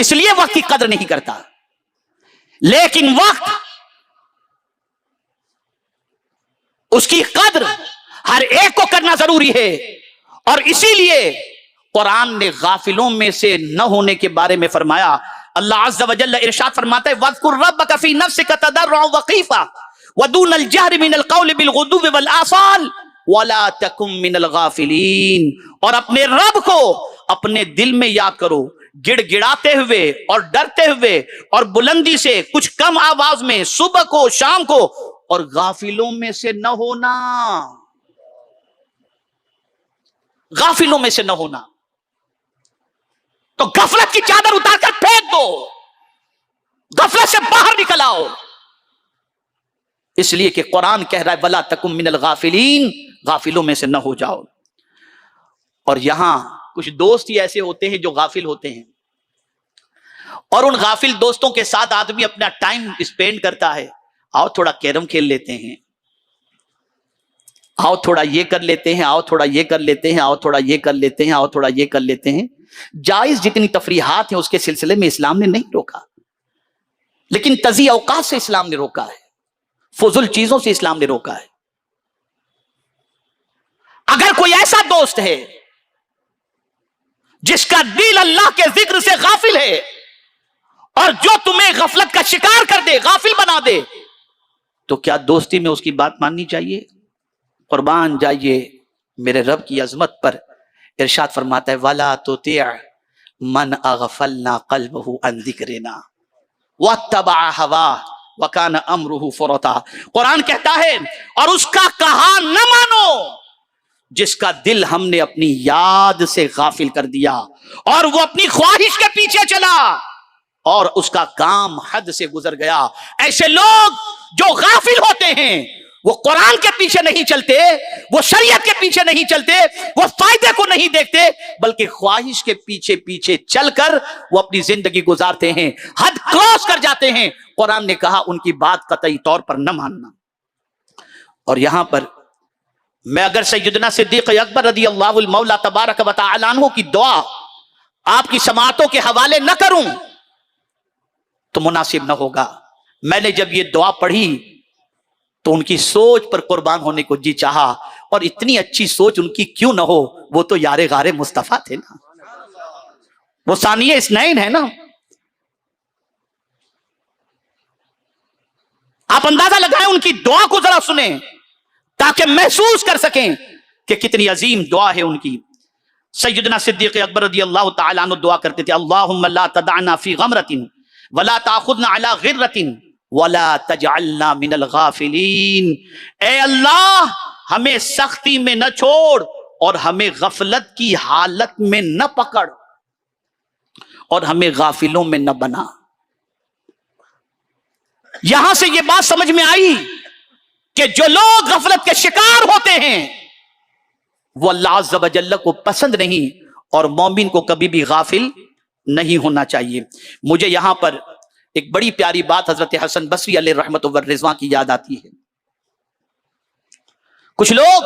اس لیے وقت کی قدر نہیں کرتا. لیکن وقت اس کی قدر ہر ایک کو کرنا ضروری ہے. اور اسی لیے قرآن نے غافلوں میں سے نہ ہونے کے بارے میں فرمایا. اللہ عز و جل ارشاد فرماتا ہے وَاذْكُرْ رَبَّكَ فِي نَفْسِكَ تَضَرُّعًا وَخِيفَةً وَدُونَ الْجَهْرِ مِنَ الْقَوْلِ بِالْغُدُوِّ وَالْآصَالِ وَلَا تَكُن مِّنَ الْغَافِلِينَ. اور اپنے رب کو اپنے دل میں یاد کرو گڑ گڑاتے ہوئے اور ڈرتے ہوئے اور بلندی سے کچھ کم آواز میں صبح کو شام کو اور غافلوں میں سے نہ ہونا. غافلوں میں سے نہ ہونا. تو غفلت کی چادر اتار کر پھینک دو, غفلت سے باہر نکل آؤ. اس لیے کہ قرآن کہہ رہا ہے وَلَا تَكُن مِّنَ الْغَافِلِينَ, غافلوں میں سے نہ ہو جاؤ. اور یہاں کچھ دوست ہی ایسے ہوتے ہیں جو غافل ہوتے ہیں, اور ان غافل دوستوں کے ساتھ آدمی اپنا ٹائم اسپینڈ کرتا ہے. آؤ تھوڑا کیرم کھیل لیتے ہیں, آؤ تھوڑا یہ کر لیتے ہیں, آؤ تھوڑا یہ کر لیتے ہیں, آؤ تھوڑا یہ کر لیتے ہیں, آؤ تھوڑا یہ کر لیتے ہیں. جائز جتنی تفریحات ہیں اس کے سلسلے میں اسلام نے نہیں روکا, لیکن تضیع اوقات سے اسلام نے روکا ہے, فضول چیزوں سے اسلام نے روکا ہے. اگر کوئی ایسا دوست ہے جس کا دل اللہ کے ذکر سے غافل ہے اور جو تمہیں غفلت کا شکار کر دے, غافل بنا دے, تو کیا دوستی میں اس کی بات ماننی چاہیے؟ قربان جائیے میرے رب کی عظمت پر. ارشاد فرماتا ہے وَلَا تُطِعْ مَنْ أَغْفَلْنَا قَلْبَهُ عَنْ ذِكْرِنَا وَاتَّبَعَ هَوَاهُ وَكَانَ أَمْرُهُ فُرُطًا. قرآن کہتا ہے اور اس کا کہا نہ مانو جس کا دل ہم نے اپنی یاد سے غافل کر دیا اور وہ اپنی خواہش کے پیچھے چلا اور اس کا کام حد سے گزر گیا. ایسے لوگ جو غافل ہوتے ہیں وہ قرآن کے پیچھے نہیں چلتے, وہ شریعت کے پیچھے نہیں چلتے, وہ فائدے کو نہیں دیکھتے, بلکہ خواہش کے پیچھے پیچھے چل کر وہ اپنی زندگی گزارتے ہیں, حد کراس کر جاتے ہیں. قرآن نے کہا ان کی بات قطعی طور پر نہ ماننا. اور یہاں پر میں اگر سیدنا صدیق اکبر رضی اللہ المولا تبارک و تعالی عنہ کی دعا آپ کی سماعتوں کے حوالے نہ کروں تو مناسب نہ ہوگا. میں نے جب یہ دعا پڑھی تو ان کی سوچ پر قربان ہونے کو جی چاہا, اور اتنی اچھی سوچ ان کی کیوں نہ ہو, وہ تو یار غار مصطفیٰ تھے نا, وہ ثانیہ اثنین ہے نا. آپ اندازہ لگائیں, ان کی دعا کو ذرا سنیں تاکہ محسوس کر سکیں کہ کتنی عظیم دعا ہے ان کی. سیدنا صدیق اکبر رضی اللہ تعالیٰ عنہ دعا کرتے تھے اللہم لا تدعنا فی غمرۃ ولا تاخذنا علی غرۃ ولا تجعلنا من الغافلین. اے اللہ ہمیں سختی میں نہ چھوڑ اور ہمیں غفلت کی حالت میں نہ پکڑ اور ہمیں غافلوں میں نہ بنا. یہاں سے یہ بات سمجھ میں آئی کہ جو لوگ غفلت کے شکار ہوتے ہیں وہ اللہ عز و جل کو پسند نہیں, اور مومن کو کبھی بھی غافل نہیں ہونا چاہیے. مجھے یہاں پر ایک بڑی پیاری بات حضرت حسن بصری علیہ رحمت و رضوان کی یاد آتی ہے. کچھ لوگ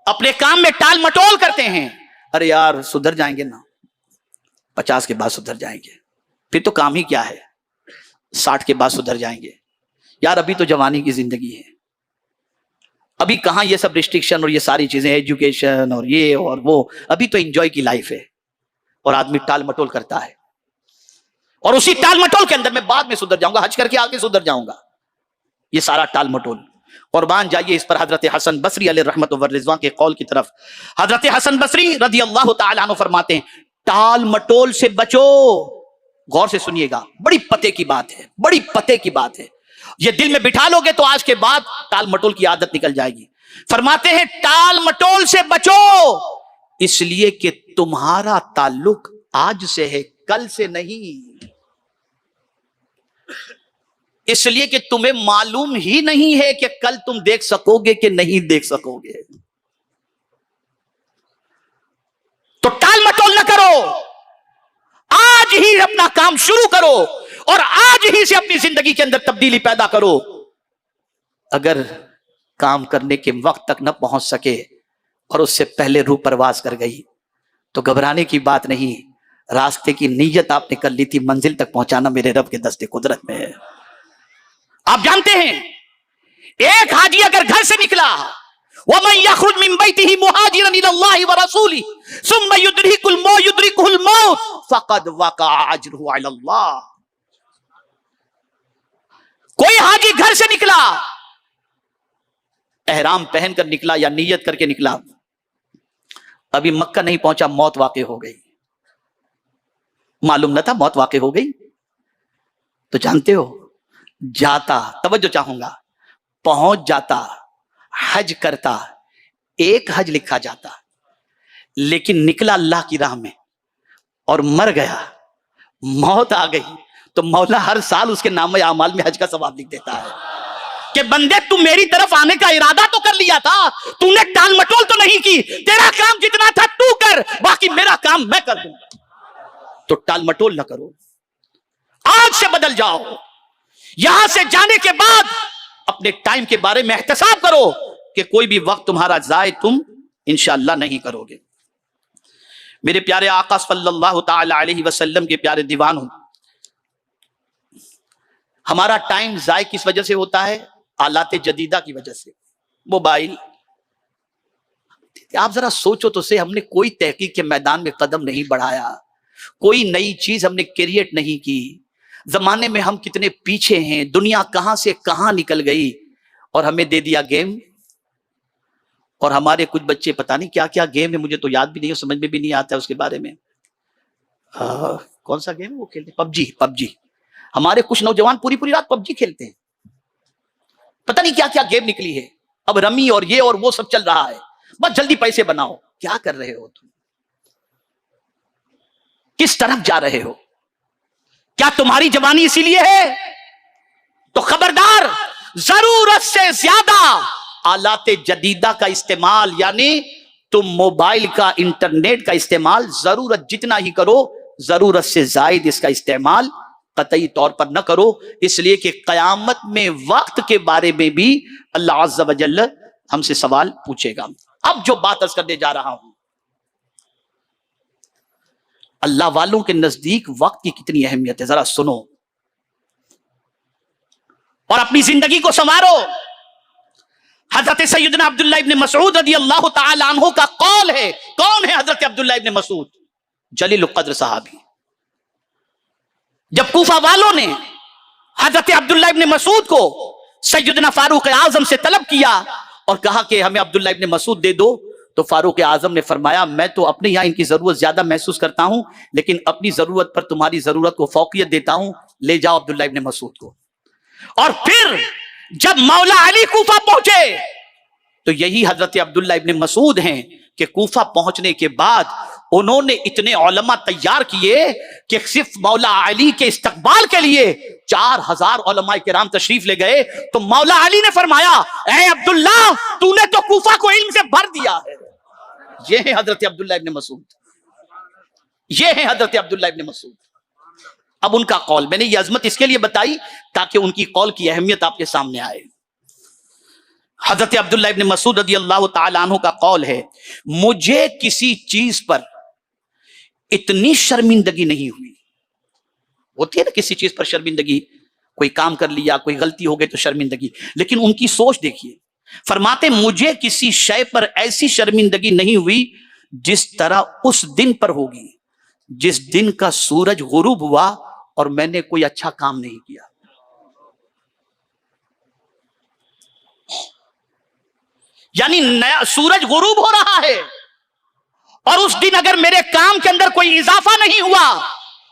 اپنے کام میں ٹال مٹول کرتے ہیں, ارے یار سدھر جائیں گے نا, 50 کے بعد سدھر جائیں گے, پھر تو کام ہی کیا ہے, 60 کے بعد سدھر جائیں گے. یار ابھی تو جوانی کی زندگی ہے, ابھی کہاں یہ سب ریسٹرکشن اور یہ ساری چیزیں, ایجوکیشن اور یہ اور وہ, ابھی تو انجوائے کی لائف ہے. اور آدمی ٹال مٹول کرتا ہے, اور اسی ٹال مٹول کے اندر میں بعد میں سدھر جاؤں گا, حج کر کے آگے سدھر جاؤں گا, یہ سارا ٹال مٹول. قربان جائیے اس پر حضرت حسن بصری علیہ رحمت و رضوان کے قول کی طرف. حضرت حسن بصری رضی اللہ تعالیٰ عنہ فرماتے ہیں ٹال مٹول سے بچو. غور سے سنیے گا, بڑی پتے کی بات ہے, بڑی پتے کی بات ہے. یہ دل میں بٹھا لو گے تو آج کے بعد ٹال مٹول کی عادت نکل جائے گی. فرماتے ہیں ٹال مٹول سے بچو اس لیے کہ تمہارا تعلق آج سے ہے, کل سے نہیں. اس لیے کہ تمہیں معلوم ہی نہیں ہے کہ کل تم دیکھ سکو گے کہ نہیں دیکھ سکو گے. تو ٹال مٹول نہ کرو, آج ہی اپنا کام شروع کرو اور آج ہی سے اپنی زندگی کے اندر تبدیلی پیدا کرو. اگر کام کرنے کے وقت تک نہ پہنچ سکے اور اس سے پہلے روح پرواز کر گئی تو گھبرانے کی بات نہیں, راستے کی نیت آپ نے کر لی تھی، منزل تک پہنچانا میرے رب کے دست قدرت میں ہے۔ آپ جانتے ہیں ایک حاجی اگر گھر سے نکلا، وَمَن يَخْرُجْ مِن بَيْتِهِ مُهَاجِرًا إِلَى اللَّهِ وَرَسُولِهِ ثُمَّ يُدْرِكُهُ الْمَوْتُ فَقَدْ وَقَعَ أَجْرُهُ عَلَى اللَّهِ۔ کوئی حاجی گھر سے نکلا، احرام پہن کر نکلا یا نیت کر کے نکلا، ابھی مکہ نہیں پہنچا، موت واقع ہو گئی، معلوم نہ تھا موت واقع ہو گئی، تو جانتے ہو جاتا، توجہ چاہوں گا، پہنچ جاتا، حج کرتا، ایک حج لکھا جاتا، لیکن نکلا اللہ کی راہ میں اور مر گیا، موت آ گئی، تو مولا ہر سال اس کے نام اعمال میں حج کا ثواب لکھ دیتا ہے کہ بندے تم میری طرف آنے کا ارادہ تو کر لیا تھا، تو نے ٹال مٹول تو نہیں کی، تیرا کام جتنا تھا تو کر، باقی میرا کام میں کر دوں گا، تو ٹال مٹول نہ کرو، آج سے بدل جاؤ، یہاں سے جانے کے بعد اپنے ٹائم کے بارے میں احتساب کرو کہ کوئی بھی وقت تمہارا ضائع تم انشاءاللہ نہیں کرو گے۔ میرے پیارے آقا صلی اللہ تعالی علیہ وسلم کے پیارے دیوان ہوں، ہمارا ٹائم ضائع کس وجہ سے ہوتا ہے؟ آلات جدیدہ کی وجہ سے، موبائل۔ آپ ذرا سوچو تو سے، ہم نے کوئی تحقیق کے میدان میں قدم نہیں بڑھایا، کوئی نئی چیز ہم نے کریٹ نہیں کی، زمانے میں ہم کتنے پیچھے ہیں، دنیا کہاں سے کہاں نکل گئی، اور ہمیں دے دیا گیم، اور ہمارے کچھ بچے پتہ نہیں کیا کیا گیم ہے، مجھے تو یاد بھی نہیں ہے، سمجھ میں بھی نہیں آتا ہے اس کے بارے میں، کون سا گیم وہ کھیلتے ہیں؟ پب جی، ہمارے کچھ نوجوان پوری پوری رات پب جی کھیلتے ہیں، پتہ نہیں کیا کیا گیم نکلی ہے، اب رمی اور یہ اور وہ سب چل رہا ہے، بس جلدی پیسے بناؤ۔ کیا کر رہے ہو تم؟ کس طرف جا رہے ہو؟ کیا تمہاری جوانی اسی لیے ہے؟ تو خبردار، ضرورت سے زیادہ آلات جدیدہ کا استعمال، یعنی تم موبائل کا، انٹرنیٹ کا استعمال ضرورت جتنا ہی کرو، ضرورت سے زائد اس کا استعمال قطعی طور پر نہ کرو، اس لیے کہ قیامت میں وقت کے بارے میں بھی اللہ عز و جل ہم سے سوال پوچھے گا۔ اب جو بات عرض کرنے جا رہا ہوں، اللہ والوں کے نزدیک وقت کی کتنی اہمیت ہے، ذرا سنو اور اپنی زندگی کو سنوارو۔ حضرت سیدنا عبداللہ ابن مسعود رضی اللہ تعالی عنہ کا قول ہے۔ کون ہے حضرت عبداللہ ابن مسعود؟ جلیل القدر صحابی۔ جب کوفہ والوں نے حضرت عبداللہ ابن مسعود کو سیدنا فاروق اعظم سے طلب کیا اور کہا کہ ہمیں عبداللہ ابن مسعود دے دو، تو فاروق اعظم نے فرمایا میں تو اپنے یہاں ان کی ضرورت زیادہ محسوس کرتا ہوں، لیکن اپنی ضرورت پر تمہاری ضرورت کو فوقیت دیتا ہوں، لے جاؤ عبداللہ ابن مسعود کو۔ اور پھر جب مولا علی کوفہ پہنچے تو یہی حضرت عبداللہ ابن مسعود ہیں کہ کوفہ پہنچنے کے بعد انہوں نے اتنے علماء تیار کیے کہ صرف مولا علی کے استقبال کے لیے 4000 علماء کرام تشریف لے گئے۔ تو مولا علی نے فرمایا اے عبداللہ، تو نے تو کوفہ کو علم سے بھر دیا ہے۔ یہ ہے حضرت عبداللہ ابن مسعود، یہ ہے حضرت عبداللہ ابن مسعود۔ اب ان کا قول، میں نے یہ عظمت اس کے لیے بتائی تاکہ ان کی قول کی اہمیت آپ کے سامنے آئے۔ حضرت عبداللہ ابن مسعود رضی اللہ تعالی عنہ کا قول ہے، مجھے کسی چیز پر اتنی شرمندگی نہیں ہوئی۔ ہوتی ہے نا کسی چیز پر شرمندگی، کوئی کام کر لیا، کوئی غلطی ہو گئی تو شرمندگی، لیکن ان کی سوچ دیکھیے، فرماتے مجھے کسی شے پر ایسی شرمندگی نہیں ہوئی جس طرح اس دن پر ہوگی جس دن کا سورج غروب ہوا اور میں نے کوئی اچھا کام نہیں کیا۔ یعنی نیا سورج غروب ہو رہا ہے اور اس دن اگر میرے کام کے اندر کوئی اضافہ نہیں ہوا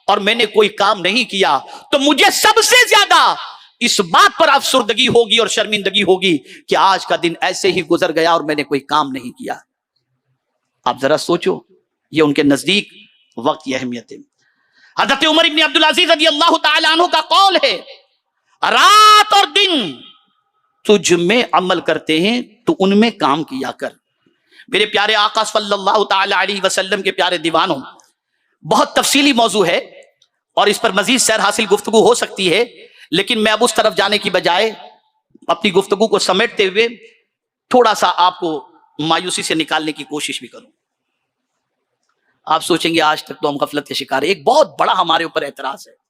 اور میں نے کوئی کام نہیں کیا تو مجھے سب سے زیادہ اس بات پر افسردگی ہوگی اور شرمندگی ہوگی کہ آج کا دن ایسے ہی گزر گیا اور میں نے کوئی کام نہیں کیا۔ آپ ذرا سوچو، یہ ان کے نزدیک وقت کی اہمیت ہے۔ حضرت عمر ابن عبدالعزیز رضی اللہ تعالی عنہ کا قول ہے، رات اور دن تجھ میں عمل کرتے ہیں تو ان میں کام کیا کر۔ میرے پیارے آقا صلی اللہ تعالی علیہ وسلم کے پیارے دیوانوں، بہت تفصیلی موضوع ہے اور اس پر مزید سیر حاصل گفتگو ہو سکتی ہے، لیکن میں اب اس طرف جانے کی بجائے اپنی گفتگو کو سمیٹتے ہوئے تھوڑا سا آپ کو مایوسی سے نکالنے کی کوشش بھی کروں۔ آپ سوچیں گے آج تک تو ہم غفلت کے شکار ہیں. ایک بہت بڑا ہمارے اوپر اعتراض ہے.